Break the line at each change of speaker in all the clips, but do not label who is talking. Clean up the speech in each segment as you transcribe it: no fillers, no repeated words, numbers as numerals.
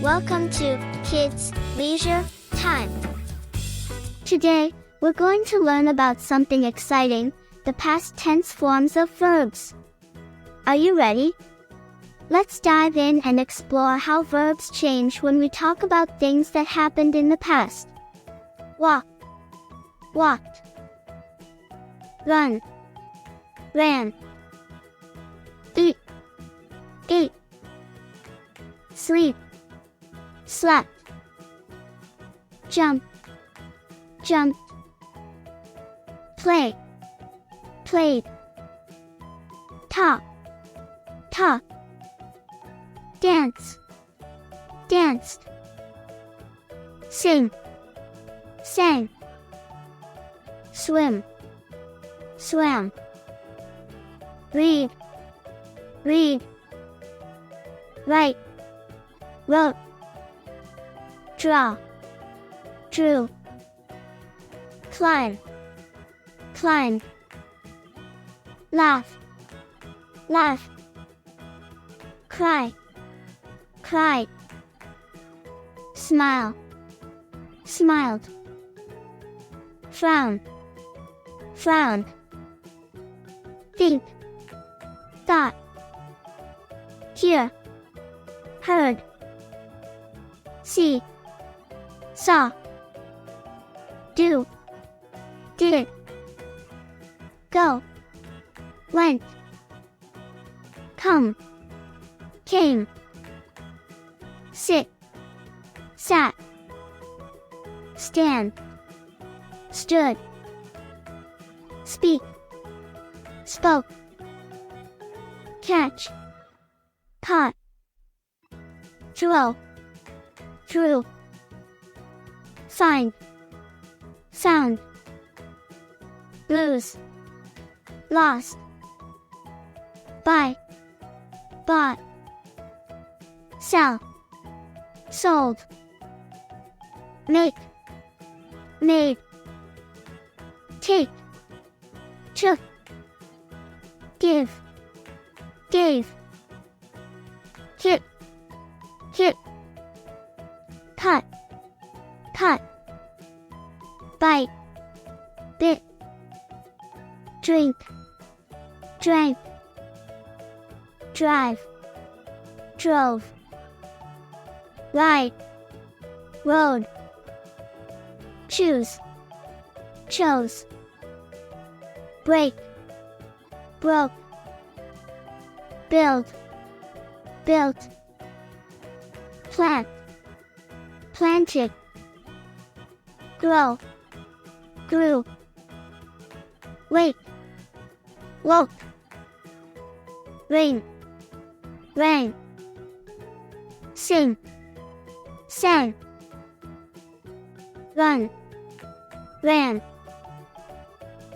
Welcome to Kids Leisure Time.
Today, we're going to learn about something exciting, the past tense forms of verbs. Are you ready? Let's dive in and explore how verbs change when we talk about things that happened in the past. Walk, walked. Run, ran. Eat, ate. Sleep, slept. Jump, jumped. Play, played. Talk, talked. Dance, danced. Sing, sang. Swim, swam. Read, read. Write, wrote. Draw, drew. Climb, climbed. Laugh, laughed. Cry, cried. Smile, smiled. Frown, frowned. Think, thought. Hear, heard. See, saw. Do, did. Go, went. Come, came. Sit, sat. Stand, stood. Speak, spoke. Catch, caught. Throw, drew. Find, found. Lose, lost. Buy, bought. Sell, sold. Make, made. Take, took. Give, gave. Hit, hit. Cut, cut. Bite, bit. Drink, drank. Drive, drove. Ride, rode. Choose, chose. Break, broke. Build, built. Plant, planted. Grow, grew. Wake, woke. Ring, rang. Sing, sang. Run, ran.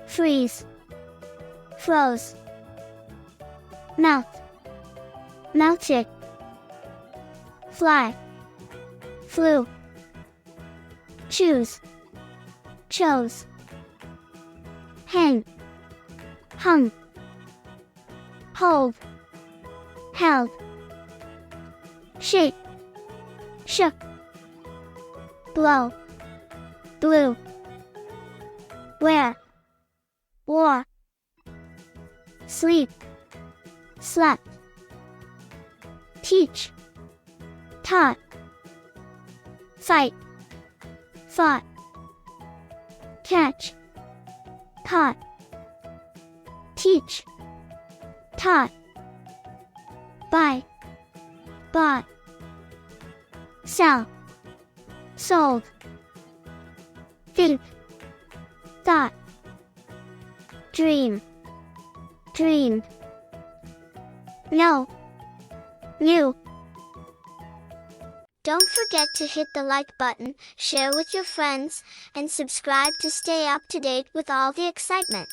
Freeze, froze. Melt, melted. Fly, flew. Choose, chose. Hang, hung. Hold, held. Shake, shook. Blow, blew. Wear, wore. Sleep, slept. Teach, taught. Fight, fought. Catch, caught. Teach, taught. Buy, bought. Sell, sold. Think, thought. Dream, dreamed. Know, knew.
Don't forget to hit the like button, share with your friends, and subscribe to stay up to date with all the excitement.